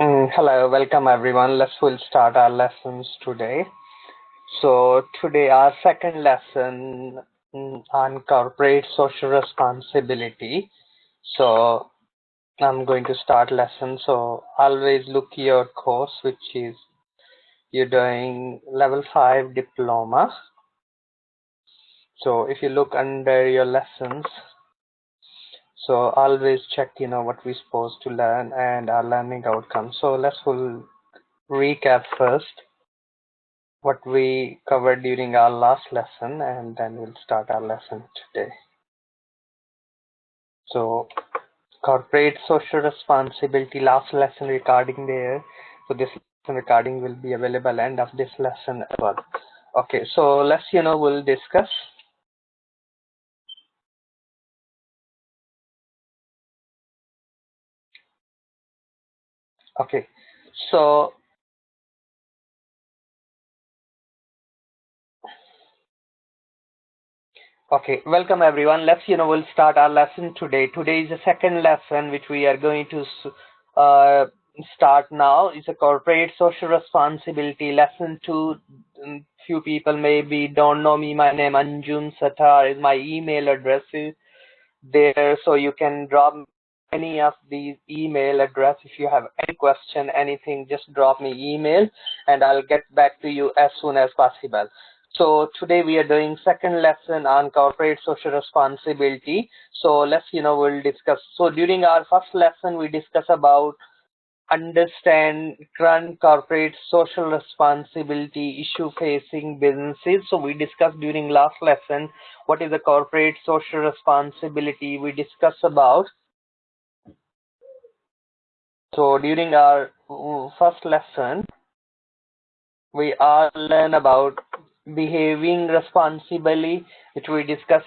Hello, welcome everyone. We'll start our lessons today. So today our second lesson on corporate social responsibility. So I'm going to start lesson. So always look your course, which is you're doing level 5 diploma. So if you look under your lessons, so always check what we're supposed to learn and our learning outcomes. So we'll recap first what we covered during our last lesson, and then we'll start our lesson today. So corporate social responsibility, last lesson recording there. So this lesson recording will be available end of this lesson as well. Okay, so we'll discuss. Okay, so okay, welcome everyone. We'll start our lesson today. Today is the second lesson which we are going to uh, start now. It's a corporate social responsibility lesson 2. Few people maybe don't know me. My name Anjum Satar is my email address is there, so you can drop any of these email address if you have any question, anything. Just drop me email and I'll get back to you as soon as possible. So today we are doing second lesson on corporate social responsibility. So we'll discuss. So during our first lesson we discuss about understand current corporate social responsibility issue facing businesses. So we discussed during last lesson what is the corporate social responsibility. We discussed about. So during our first lesson we all learn about behaving responsibly, which we discuss,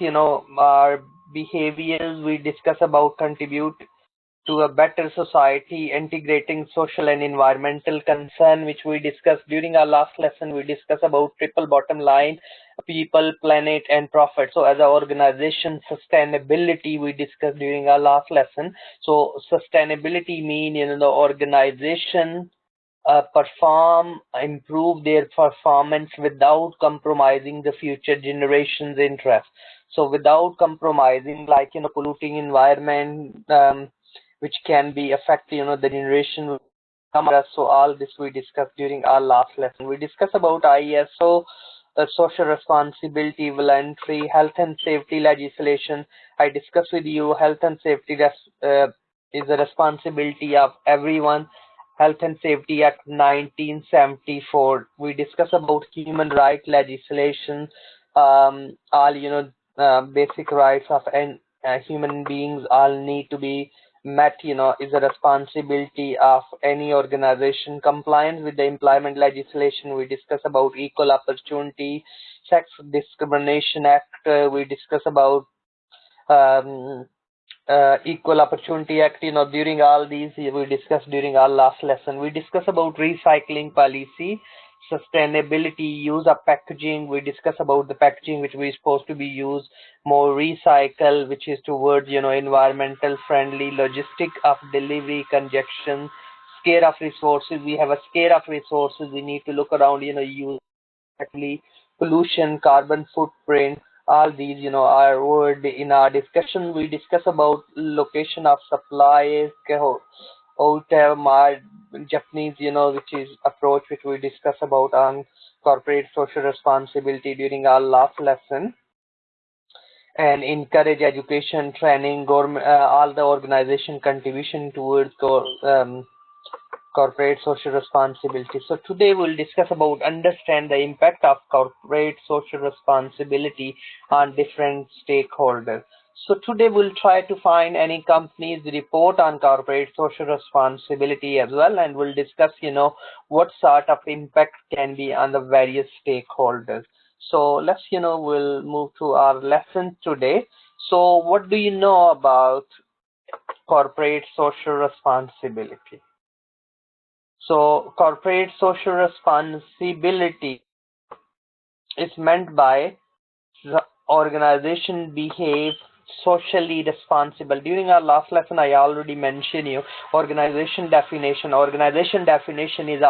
our behaviors. We discuss about contribute to a better society, integrating social and environmental concern, which we discussed during our last lesson. We discussed about triple bottom line, people, planet, and profit. So as an organization, sustainability we discussed during our last lesson. So sustainability mean, the organization improve their performance without compromising the future generations' interest. So without compromising, like polluting environment, which can be affect the generation. So all this we discussed during our last lesson. We discussed about ISO, social responsibility, voluntary health and safety legislation. I discussed with you health and safety is a responsibility of everyone. Health and Safety Act 1974. We discuss about human rights legislation. All basic rights of human beings all need to be met. Is a responsibility of any organization. Compliance with the employment legislation. We discuss about Equal Opportunity, Sex Discrimination Act. We discuss about um, Equal Opportunity Act. During all these we discussed during our last lesson. We discuss about recycling policy, sustainability, use of packaging. We discuss about the packaging which we supposed to be used more recycle, which is towards environmental friendly, logistic of delivery, congestion, scare of resources. We have a scare of resources. We need to look around, use pollution, carbon footprint, all these, are word in our discussion. We discuss about location of supplies, OTHM, our Japanese, which is approach which we discuss about on corporate social responsibility during our last lesson, and encourage education, training, government, all the organization contribution towards corporate social responsibility. So today we'll discuss about understand the impact of corporate social responsibility on different stakeholders. So today we'll try to find any company's report on corporate social responsibility as well, and we'll discuss, what sort of impact can be on the various stakeholders. So we'll move to our lesson today. So what do you know about corporate social responsibility? So corporate social responsibility is meant by the organization behave socially responsible. During our last lesson, I already mentioned you organization definition. Organization is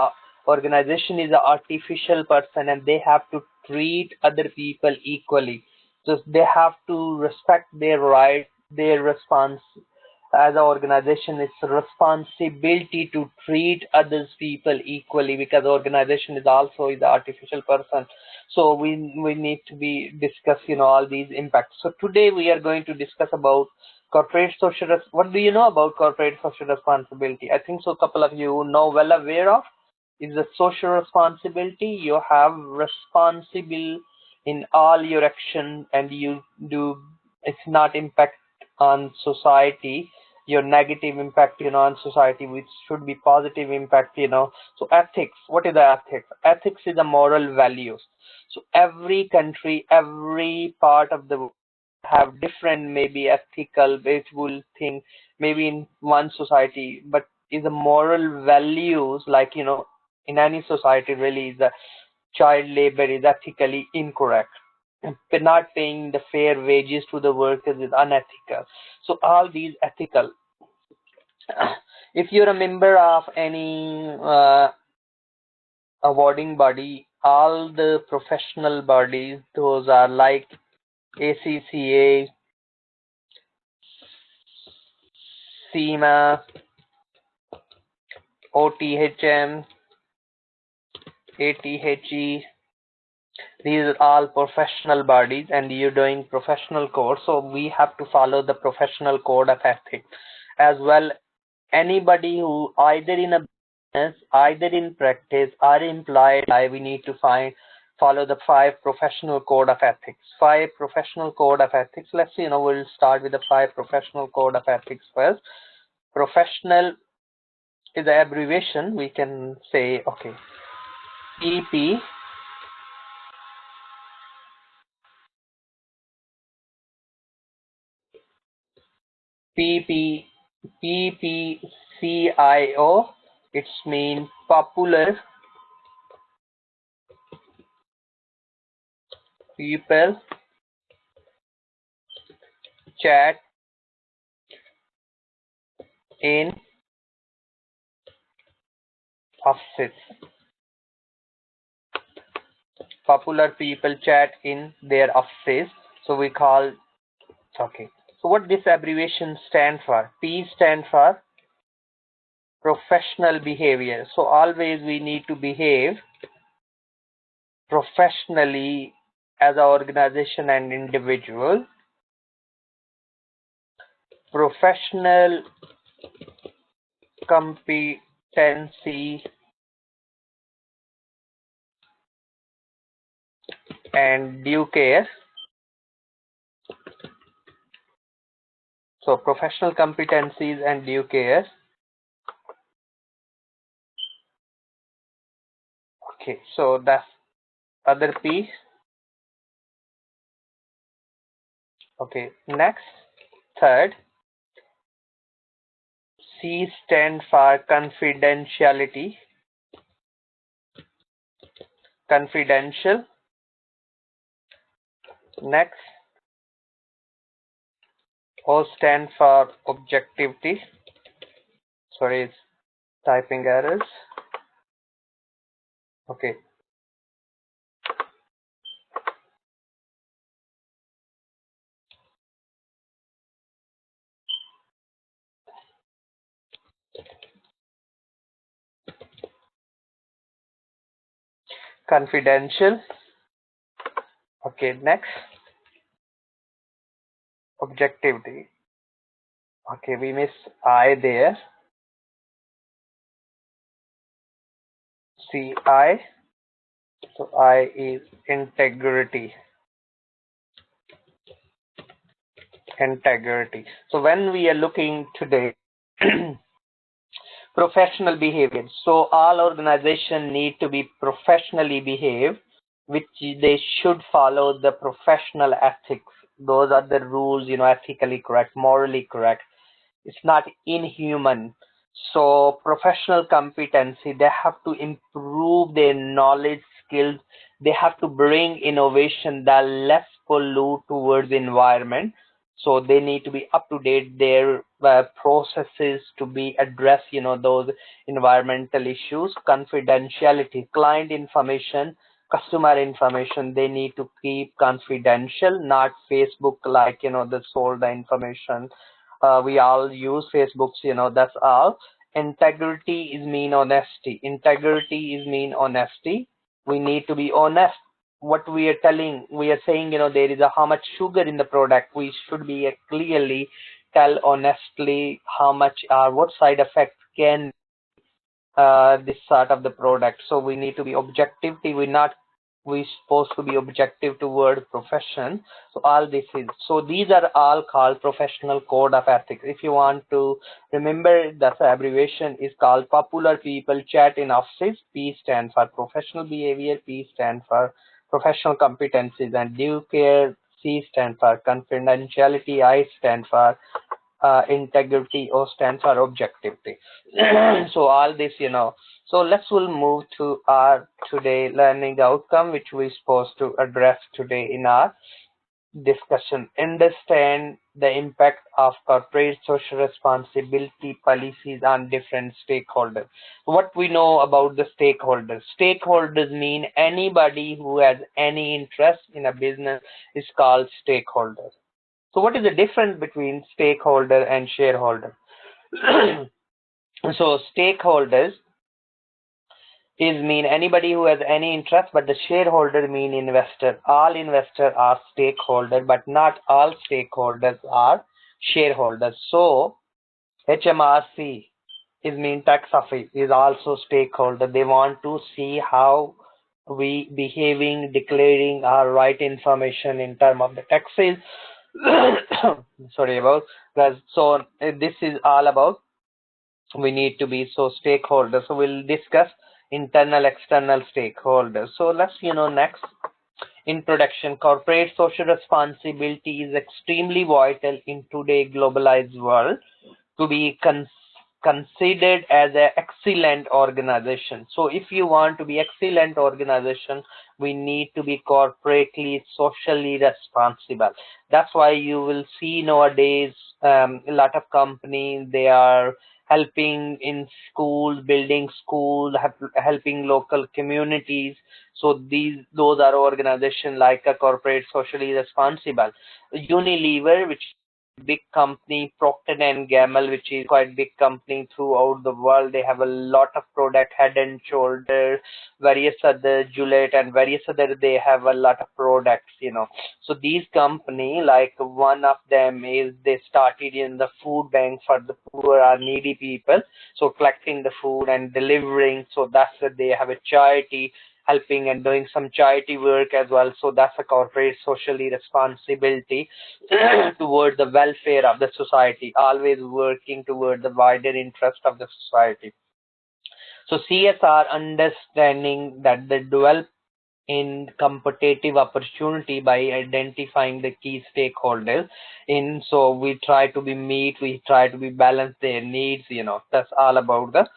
a artificial person, and they have to treat other people equally. So they have to respect their right, their response. As an organization, it's a responsibility to treat others people equally, because organization is also is an artificial person. So we need to be discuss all these impacts. So today we are going to discuss about corporate what do you know about corporate social responsibility? I think so a couple of you know well aware of is the social responsibility. You have responsible in all your action, and you do, it's not impact on society, your negative impact on society, which should be positive impact. So ethics, what is the ethics? Ethics is the moral values. So every country, every part of the world have different maybe ethical will thing, maybe in one society, but is the moral values, like in any society really, is the child labor is ethically incorrect. Not paying the fair wages to the workers is unethical. So all these ethical. If you're a member of any awarding body, all the professional bodies, those are like ACCA, SEMA, OTHM, ATHE. These are all professional bodies, and you're doing professional code, so we have to follow the professional code of ethics as well. Anybody who either in a business, either in practice or employed, we need to follow the 5 professional code of ethics. 5 professional code of ethics. Let's see, we'll start with the 5 professional code of ethics first. Professional is the abbreviation. We can say, okay, PP. PPCIO, it's mean popular people chat in offices. Popular people chat in their offices. So we call, okay. So what this abbreviation stand for? P stand for professional behavior. So always we need to behave professionally as an organization and individual. Professional competency and due care. So professional competencies and due care. Okay, so that's other piece. Okay, next, third, C stand for confidentiality. Confidential. Next, O stand for objectivity. Sorry, it's typing errors. Okay. Confidential. Okay, next, objectivity. Okay, we miss I there. CI. So I is integrity. Integrity. So when we are looking today, professional behavior. So all organizations need to be professionally behave, which they should follow the professional ethics. Those are the rules, ethically correct, morally correct. It's not inhuman. So professional competency, they have to improve their knowledge, skills. They have to bring innovation that less pollute towards the environment. So they need to be up to date, their processes to be addressed, those environmental issues. Confidentiality, client information, customer information, they need to keep confidential, not Facebook, like, they sold the information. We all use Facebooks, that's all. Integrity is mean honesty. Integrity is mean honesty. We need to be honest. What we are telling, we are saying, there is a how much sugar in the product. We should be clearly tell honestly how much or what side effect can this sort of the product. So we need to be objective. We supposed to be objective toward profession. So all this is, so these are all called professional code of ethics. If you want to remember, the abbreviation is called popular people chat in offices. P stands for professional behavior, P stands for professional competencies, and due care, C stands for confidentiality, I stand for integrity, O stands for objectivity. So all this, so we'll move to our today learning outcome, which we're supposed to address today in our discussion. Understand the impact of corporate social responsibility policies on different stakeholders. What we know about the stakeholders. Stakeholders mean anybody who has any interest in a business is called stakeholders. So what is the difference between stakeholder and shareholder? So stakeholders is mean anybody who has any interest, but the shareholder mean investor. All investors are stakeholder, but not all stakeholders are shareholders. So HMRC is mean tax office is also stakeholder. They want to see how we behaving, declaring our right information in terms of the taxes. Sorry about that. So this is all about we need to be so stakeholders. So we'll discuss internal, external stakeholders. So let's, next introduction. Corporate social responsibility is extremely vital in today's globalized world to be considered as an excellent organization. So if you want to be excellent organization, we need to be corporately socially responsible. That's why you will see nowadays a lot of companies, they are helping in schools, building schools, helping local communities. So those are organizations like a corporate socially responsible. Unilever, which big company, Procter and Gamble, which is quite big company throughout the world. They have a lot of product, Head and Shoulder, various other Gillette and various other, they have a lot of products, So these company, like one of them is they started in the food bank for the poor or needy people. So collecting the food and delivering. So that's what they have a charity, helping and doing some charity work as well. So that's a corporate socially responsibility toward the welfare of the society, always working toward the wider interest of the society. So CSR, understanding that they develop in competitive opportunity by identifying the key stakeholders in, so we try to we try to be balance their needs, that's all about the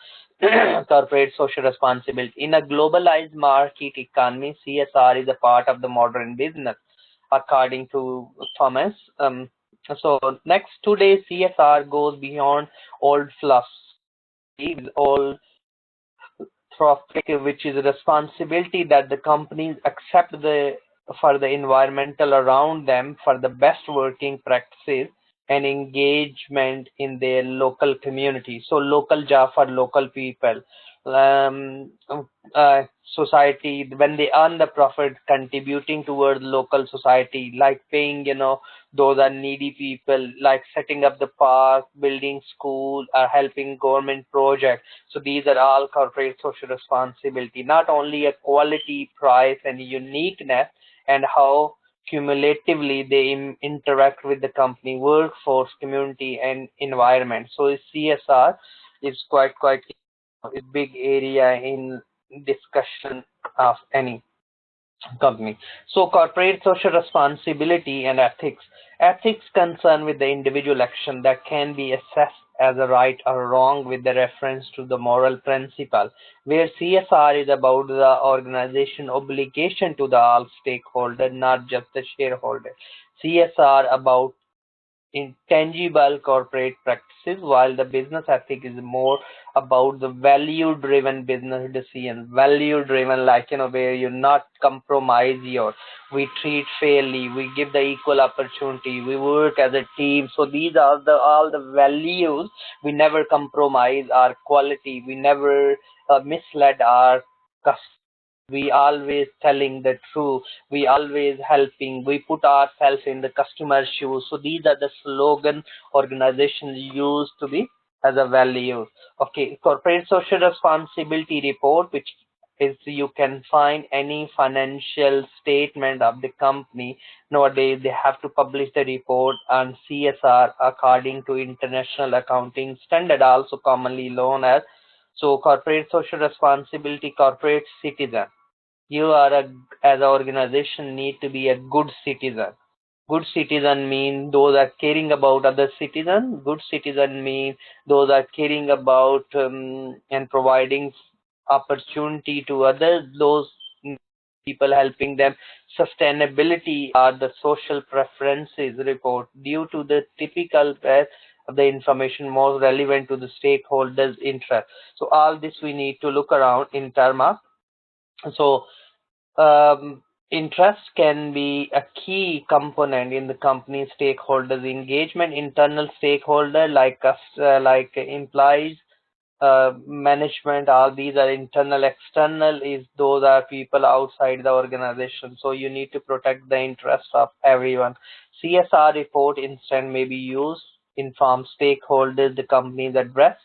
corporate social responsibility. In a globalized market economy, CSR is a part of the modern business, according to Thomas. So next, today CSR goes beyond old philosophy, old which is a responsibility that the companies accept for the environmental around them, for the best working practices and engagement in their local community. So local job for local people. Um, Society, when they earn the profit, contributing towards local society, like paying, those are needy people, like setting up the park, building school, or helping government projects. So these are all corporate social responsibility, not only a quality, price, and uniqueness, and how cumulatively they interact with the company, workforce, community, and environment. So CSR is quite a big area in discussion of any company. So corporate social responsibility and ethics. Ethics concern with the individual action that can be assessed as a right or wrong with the reference to the moral principle, where CSR is about the organization obligation to the all stakeholder, not just the shareholder. CSR about intangible corporate practices, while the business ethic is more about the value-driven business decision. Value-driven, like, where you not compromise we treat fairly, we give the equal opportunity, we work as a team. So these are all the values. We never compromise our quality. We never mislead our customers. We always telling the truth. We always helping. We put ourselves in the customer's shoes. So these are the slogan organizations use to be as a value. Okay, corporate social responsibility report, which is you can find any financial statement of the company. Nowadays they have to publish the report on CSR according to International Accounting Standard, also commonly known as. So corporate social responsibility, corporate citizen. You are as an organization need to be a good citizen. Good citizen mean those are caring about other citizens. Good citizen mean those are caring about and providing opportunity to others. Those people helping them. Sustainability are the social preferences report due to the typical path of the information most relevant to the stakeholders' interest. So all this we need to look around in term of. So interest can be a key component in the company stakeholders engagement. Internal stakeholder like us, like employees, management. All these are internal. External is those are people outside the organization. So you need to protect the interests of everyone. CSR report instant may be used inform stakeholders the companies address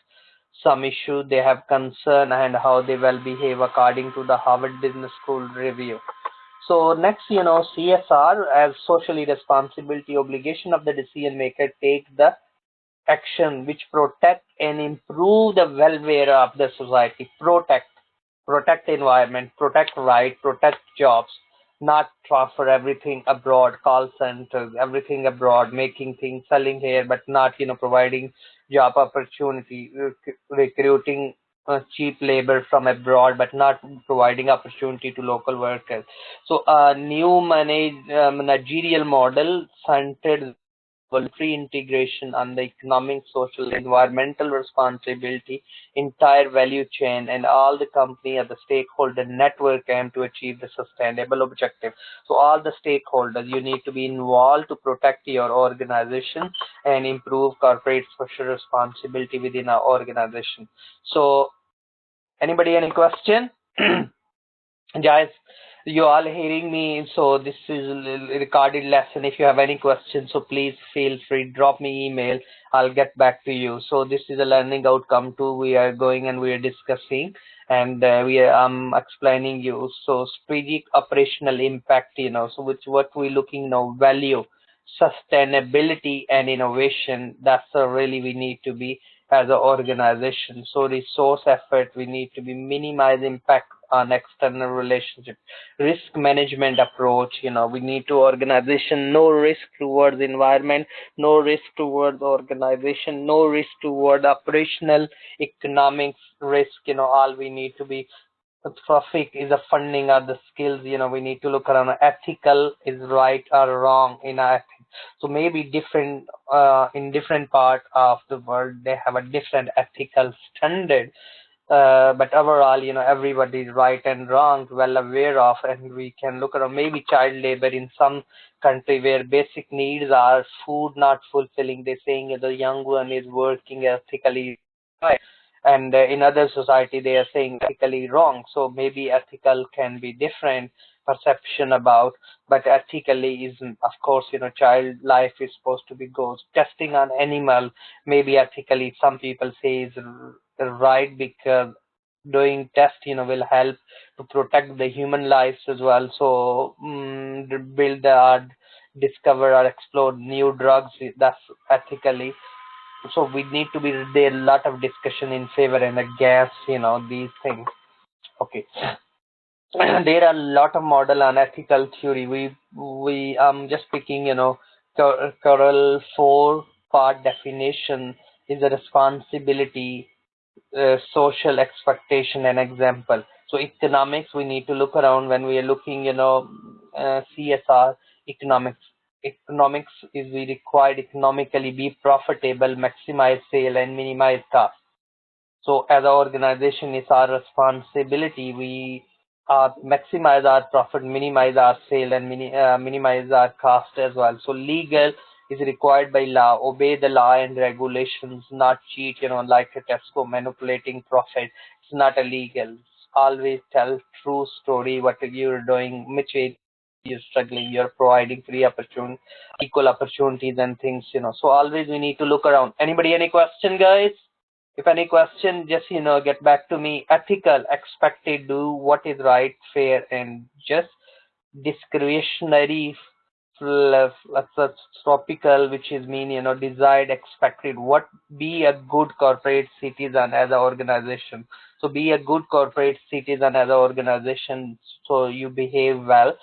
some issue they have concern and how they will behave according to the Harvard Business School review. So next, CSR as socially responsibility obligation of the decision maker take the action which protect and improve the welfare of the society. Protect environment, protect right, protect jobs, not transfer everything abroad, call centers, everything abroad, making things, selling here, but not, providing job opportunity, recruiting cheap labor from abroad, but not providing opportunity to local workers. So a new managerial model centered voluntary integration on the economic, social, environmental responsibility, entire value chain, and all the company and the stakeholder network aim to achieve the sustainable objective. So all the stakeholders, you need to be involved to protect your organization and improve corporate social responsibility within our organization. So anybody, any question? Guys, you all hearing me, so this is a recorded lesson. If you have any questions, so please feel free, drop me email, I'll get back to you. So this is a learning outcome too, we are going and we are discussing, and I'm explaining you. So strategic operational impact, so which what we looking now, value, sustainability and innovation, that's really we need to be as an organization. So resource effort, we need to be minimize impact on external relationship. Risk management approach, we need to organization, no risk towards environment, no risk towards organization, no risk toward operational economics risk, all we need to be. The traffic is a funding or the skills, we need to look around ethical is right or wrong in our ethics. So maybe different in different part of the world they have a different ethical standard, but overall, everybody is right and wrong well aware of, and we can look around maybe child labor in some country where basic needs are food not fulfilling. They're saying the young one is working ethically right, and in other society they are saying ethically wrong. So maybe ethical can be different perception about, but ethically is of course, child life is supposed to be goes. Testing on animal maybe ethically some people say is right, because doing test will help to protect the human lives as well. So build or discover or explore new drugs, that's ethically. So we need to be there a lot of discussion in favor and against, these things. Okay. There are a lot of model on ethical theory. We just picking, Carroll 4-part definition is a responsibility, social expectation and example. So economics, we need to look around when we are looking, CSR economics. economics is we required economically be profitable, maximize sale, and minimize cost. So as an organization, it's our responsibility. We maximize our profit, minimize our sale, and minimize our cost as well. So legal is required by law. Obey the law and regulations, not cheat. Like a Tesco manipulating profit. It's not illegal. Always tell true story. What you're doing, which way you're struggling. You're providing free opportunity, equal opportunities, and things. So always we need to look around. Anybody, any question, guys? If any question, just get back to me. Ethical, expected, do what is right, fair, and just. Discretionary, topical, which is mean desired, expected. What be a good corporate citizen as an organization? So be a good corporate citizen as an organization. So you behave well.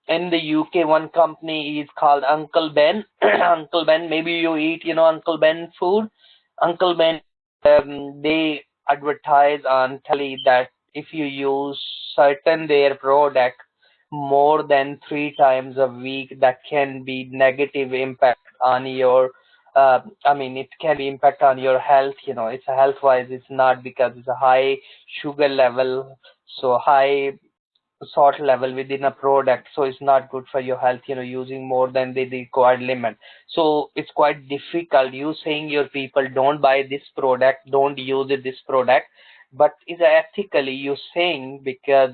In the UK, one company is called Uncle Ben. Uncle Ben. Maybe you eat Uncle Ben food. Uncle Ben, they advertise on telly that if you use certain their product more than 3 times a week, that can be negative impact on your it can be impact on your health. It's a health wise, it's not because it's a high sugar level, so high salt level within a product, so it's not good for your health, using more than the required limit. So it's quite difficult you saying your people don't buy this product, don't use this product, but is ethically you saying because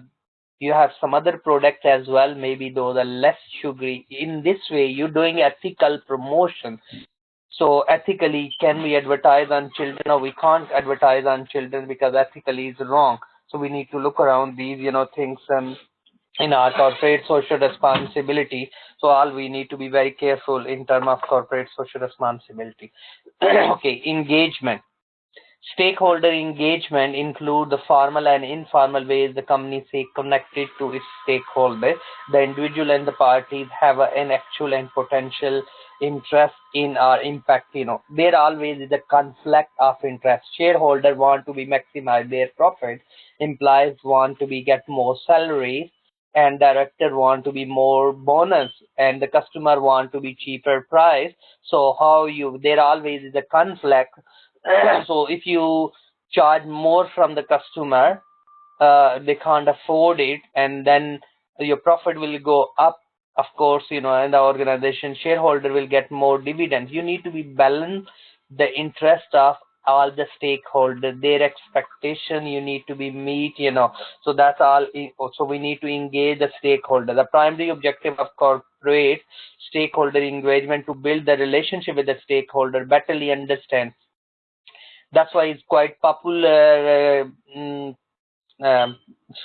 you have some other product as well, maybe those are less sugary. In this way you're doing ethical promotion. So ethically, can we advertise on children? No, we can't advertise on children because ethically is wrong. So we need to look around these things in our corporate social responsibility. So all we need to be very careful in terms of corporate social responsibility. Okay, engagement. Stakeholder engagement include the formal and informal ways the company stay connected to its stakeholders. The individual and the parties have an actual and potential interest in our impact. There always is a conflict of interest. Shareholder want to be maximize their profit, employees want to be get more salaries, and director want to be more bonus, and the customer want to be cheaper price. So how you there always is a conflict. So if you charge more from the customer, they can't afford it, and then your profit will go up, of course, and the organization shareholder will get more dividends. You need to be balance the interest of all the stakeholders, their expectation you need to be meet. So that's all. So we need to engage the stakeholder. The primary objective of corporate stakeholder engagement to build the relationship with the stakeholder, betterly understand. That's why it's quite popular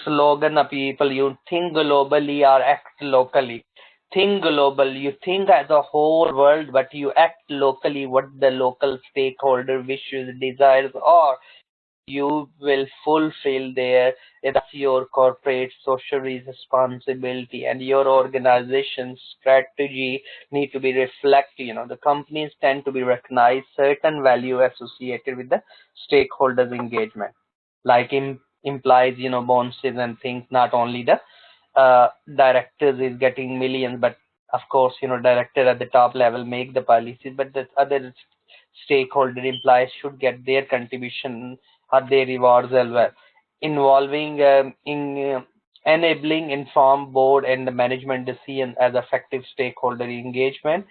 slogan of people. You think globally or act locally. Think global. You think as a whole world, but you act locally. What the local stakeholder wishes, desires, or you will fulfill their. That's your corporate social responsibility, and your organization's strategy need to be reflected. The companies tend to be recognized certain value associated with the stakeholders engagement, like implies bonuses and things. Not only the directors is getting millions, but of course director at the top level make the policies, but the other stakeholder employees should get their contribution or their rewards as well. Involving in enabling informed board and the management decision as effective stakeholder engagement,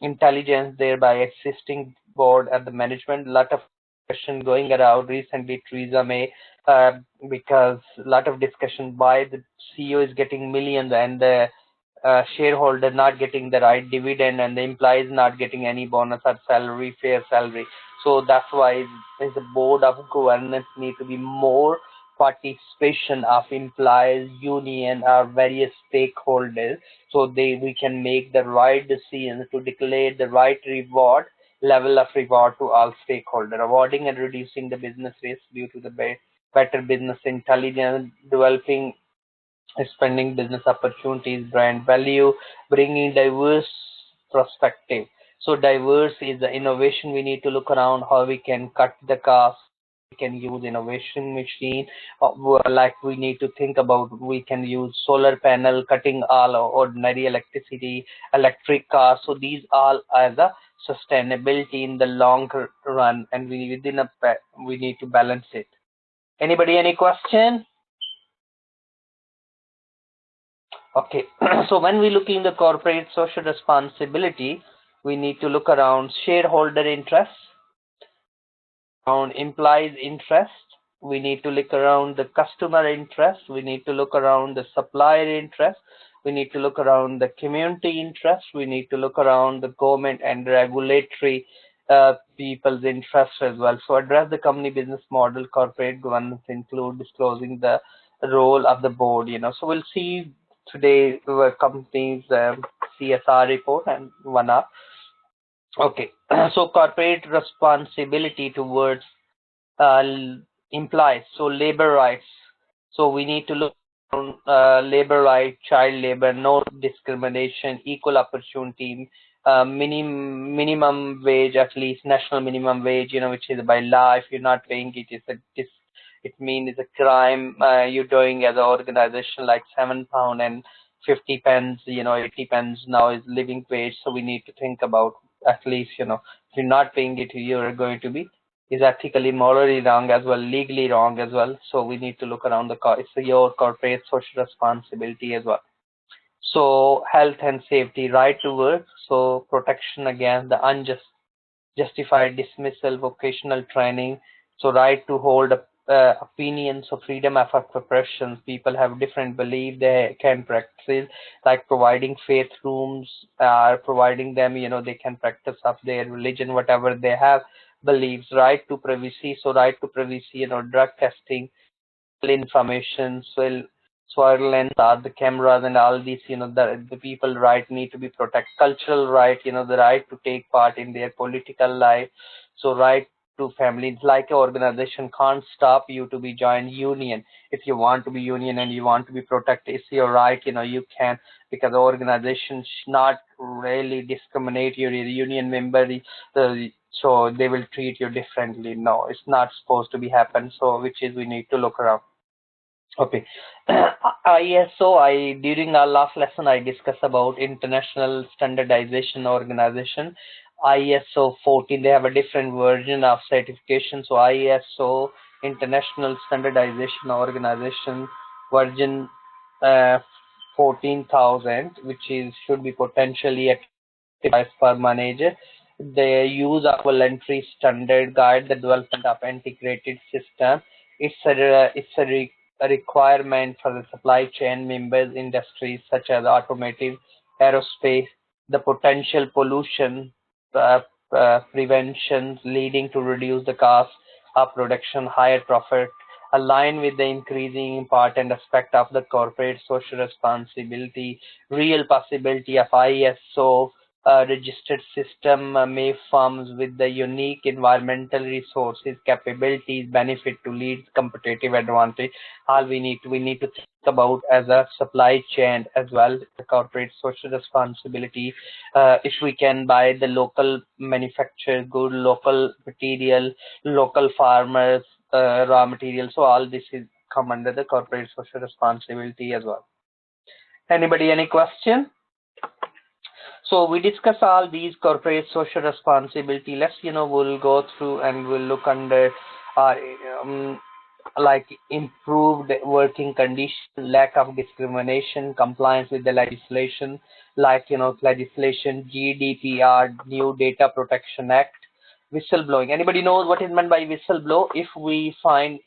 intelligence thereby assisting board and the management. Lot of question going around recently, Theresa May, because a lot of discussion why the CEO is getting millions and the shareholder not getting the right dividend, and the employees not getting any bonus or salary, fair salary. So that's why the board of governance need to be more participation of employees, union, or various stakeholders, so we can make the right decisions to declare the right reward level of reward to all stakeholders, avoiding and reducing the business risk due to the better business intelligence, developing expanding business opportunities, brand value, bringing diverse perspective. So diverse is the innovation. We need to look around how we can cut the cost, can use innovation machine, like we need to think about, we can use solar panel, cutting all ordinary electricity, electric cars. So these all as a sustainability in the long run, and we need to balance it. Anybody, any question? Okay. So when we look in the corporate social responsibility, we need to look around shareholder interests, around employees interest, we need to look around the customer interest, we need to look around the supplier interest, we need to look around the community interest, we need to look around the government and regulatory people's interests as well. So address the company business model, corporate governance include disclosing the role of the board, so we'll see today the company's CSR report and 1 hour. Okay. So corporate responsibility towards uh, implies so labor rights. So we need to look on labor right, child labor, no discrimination, equal opportunity, minimum wage, at least national minimum wage, which is by law. If you're not paying it, it means it's a crime. You're doing as an organization like £7 and 50 pence, 80 pence now is living wage. So we need to think about, at least, if you're not paying it, you're going to be is ethically, morally wrong as well, legally wrong as well. So we need to look around it's your corporate social responsibility as well. So health and safety, right to work. So protection against the unjust justified dismissal, vocational training. So right to hold opinions, so freedom of expression. People have different belief they can practice, like providing faith rooms, providing them, they can practice of their religion, whatever they have beliefs. Right to privacy, so right to privacy, drug testing, information, surveillance, are the cameras and all these, the people right need to be protected. Cultural right, the right to take part in their political life. So right to families, like an organization can't stop you to be join union. If you want to be union and you want to be protected, it's your right, you can, because the organization should not really discriminate your union member, so they will treat you differently. No, it's not supposed to be happen. So which is we need to look around. Okay. ISO, during our last lesson, I discussed about International Standardization Organization, ISO 14. They have a different version of certification. So ISO, International Standardization Organization, version 14,000, which should be potentially as per manager. They use a voluntary standard guide the development of integrated system. It's a requirement for the supply chain members industries such as automotive, aerospace, the potential pollution uh, prevention leading to reduce the cost of production, higher profit, align with the increasing important aspect of the corporate social responsibility, real possibility of ISO registered system may firms with the unique environmental resources, capabilities, benefit to lead competitive advantage. All we need to think about as a supply chain as well, the corporate social responsibility. If we can buy the local manufactured good, local material, local farmers, raw material. So all this is come under the corporate social responsibility as well. Anybody, any question? So we discuss all these corporate social responsibility. Let's, we'll go through and we'll look under uh, um, like improved working conditions, lack of discrimination, compliance with the legislation, like, legislation, GDPR, New Data Protection Act, whistleblowing. Anybody knows what is meant by whistleblow? If we find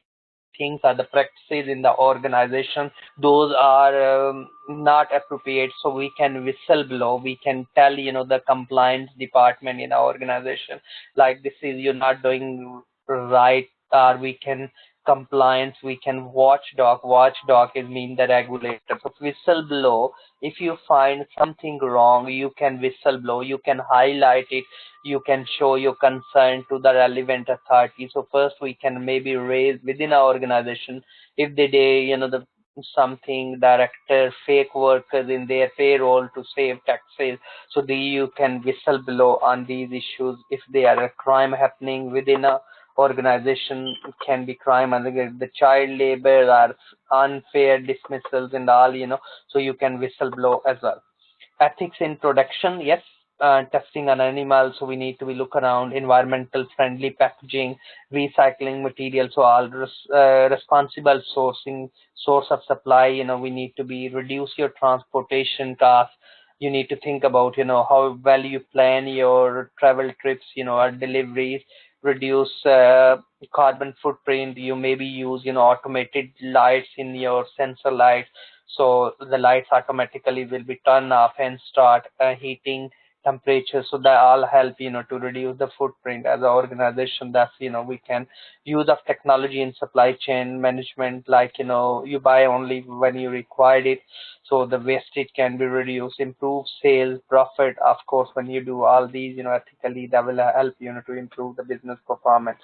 things are the practices in the organization, those are not appropriate, so we can whistleblow, we can tell, the compliance department in our organization, like this is you're not doing right, or we can compliance, we can watchdog is mean the regulator. So whistleblow, if you find something wrong, you can whistleblow, you can highlight it, you can show your concern to the relevant authority. So first we can maybe raise within our organization, if they the something director fake workers in their payroll to save taxes, so you can whistleblow on these issues. If there are a crime happening within a organization can be crime, and the child labor or unfair dismissals and all, so you can whistleblow as well. Ethics in production, yes. Testing on animals, so we need to be look around environmental friendly packaging, recycling materials, so all responsible source of supply. We need to be reduce your transportation costs. You need to think about how well you plan your travel trips, or deliveries. Reduce carbon footprint. You maybe use automated lights in your sensor lights, so the lights automatically will be turned off and start heating temperature, so that all help to reduce the footprint. As an organization, that's we can use of technology in supply chain management, like you buy only when you required it, so the wastage can be reduced. Improve sales profit, of course, when you do all these ethically, that will help to improve the business performance.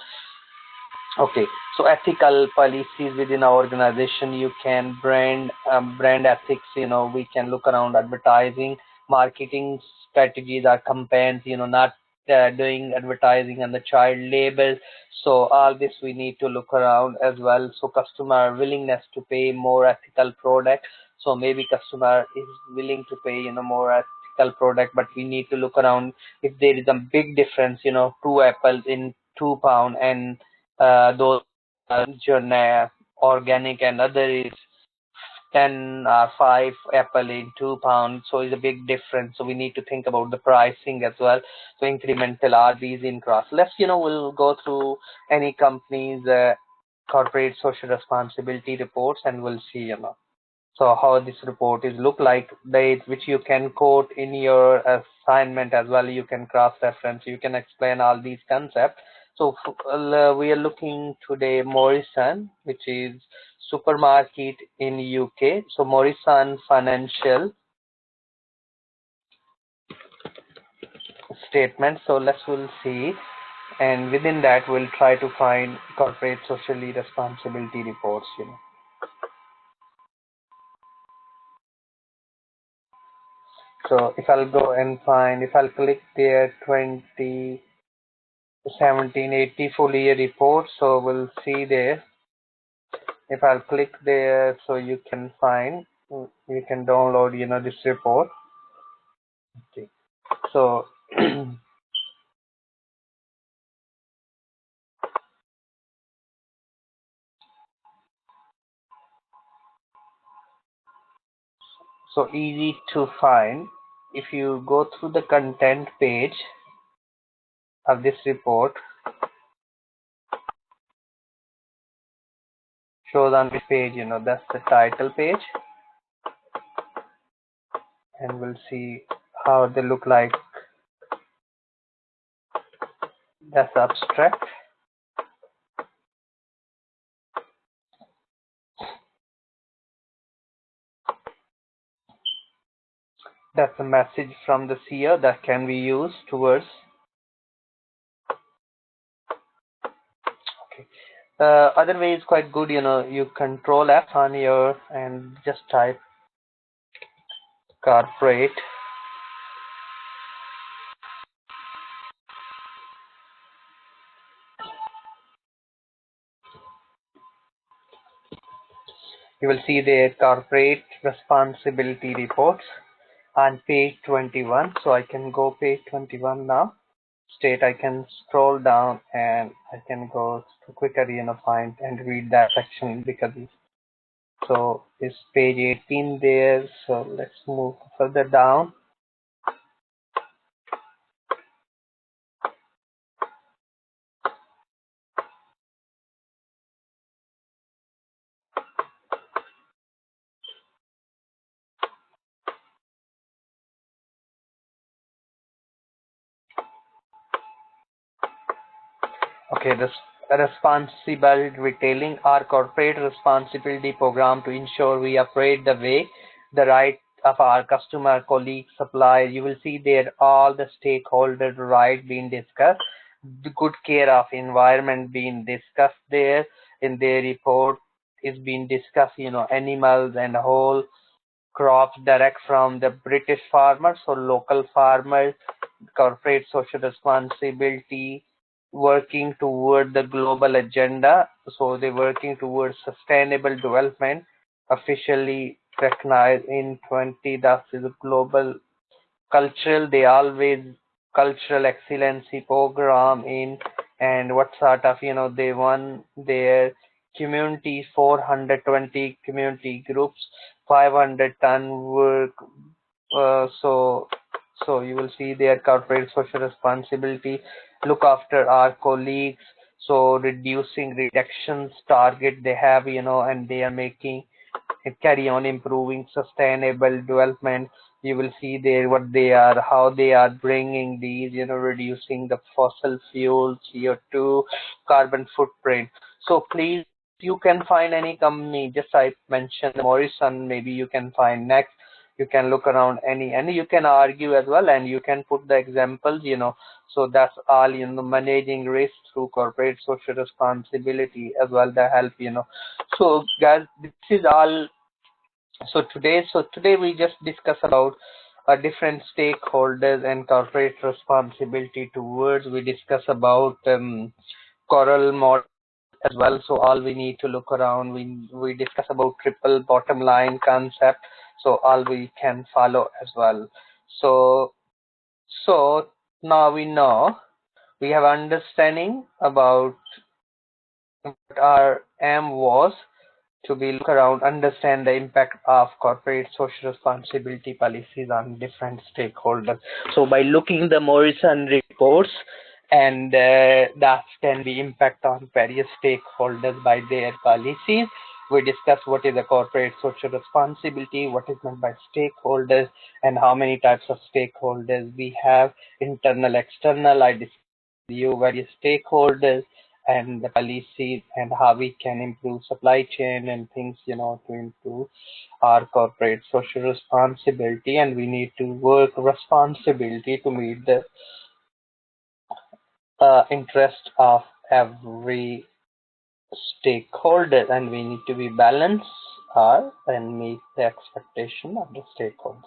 Okay, so ethical policies within our organization, you can brand ethics. We can look around advertising, marketing strategies or campaigns. Not doing advertising and the child labor. So all this we need to look around as well. So customer willingness to pay more ethical product. So maybe customer is willing to pay more ethical product, but we need to look around if there is a big difference. Two apples in £2 and those journey organic, and other is 10 or 5 apple in £2, so it's a big difference. So we need to think about the pricing as well. So incremental are these in cross. Let's we'll go through any company's corporate social responsibility reports, and we'll see so how this report is look like, date which you can quote in your assignment as well. You can cross reference, you can explain all these concepts. So we are looking today Morrison, which is supermarket in UK. So Morrison financial statement. So we'll see, and within that we'll try to find corporate socially responsibility reports. So if I'll go and find, if I'll click there 2017-80 full year report, so we'll see there. If I'll click there, so you can find, you can download this report. Okay, so so easy to find. If you go through the content page of this report, shows on this page, that's the title page, and we'll see how they look like. That's the abstract. That's a message from the CEO that can be used towards. Okay. Other way is quite good. You control F on your and just type corporate. You will see the corporate responsibility reports on page 21. So I can go page 21 now. State, I can scroll down and I can go to quicker find and read that section, because so it's page 18 there. So let's move further down. Okay, this responsible retailing, our corporate responsibility program to ensure we operate the right of our customer, colleague, supplier. You will see there all the stakeholder right being discussed. The good care of environment being discussed there in their report is being discussed. Animals and whole crops direct from the British farmers or local farmers, corporate social responsibility, working toward the global agenda. So they're working towards sustainable development, officially recognized in 20. That is a global cultural. They always cultural excellency program in, and what sort of, they won their community 420 community groups, 500-ton work. So you will see their corporate social responsibility, look after our colleagues, so reducing reductions target they have, and they are making and carry on improving sustainable development. You will see there what they are, how they are bringing these, reducing the fossil fuel, CO2, carbon footprint. So please, you can find any company, just I mentioned Morrison, maybe you can find next. You can look around any, and you can argue as well, and you can put the examples, so that's all, managing risk through corporate social responsibility as well, that help, so guys, this is all. So today we just discuss about different stakeholders and corporate responsibility towards. We discuss about coral model as well. So all we need to look around. We discuss about triple bottom line concept. So all we can follow as well. So now we know, we have understanding about what our aim was, to be look around, understand the impact of corporate social responsibility policies on different stakeholders. So by looking the Morrison reports, and that can be impact on various stakeholders by their policies. We discuss what is a corporate social responsibility, what is meant by stakeholders, and how many types of stakeholders we have, internal, external. I discussed you various stakeholders and the policies, and how we can improve supply chain and things, to improve our corporate social responsibility. And we need to work responsibility to meet the interest of every stakeholder, and we need to be balanced and meet the expectation of the stakeholders.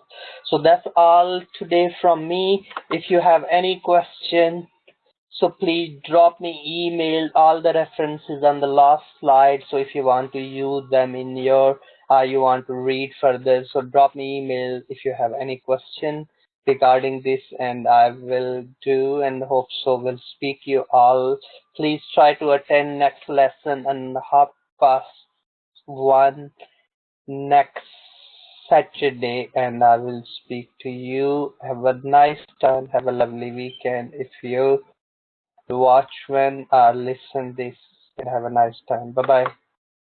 So that's all today from me. If you have any question, so please drop me email, all the references on the last slide. So if you want to use them in your, you want to read further, so drop me email if you have any question regarding this, and I will do, and hope so will speak you all. Please try to attend next lesson on 1:30 next Saturday, and I will speak to you. Have a nice time. Have a lovely weekend. If you watch when listen this, and have a nice time. Bye bye.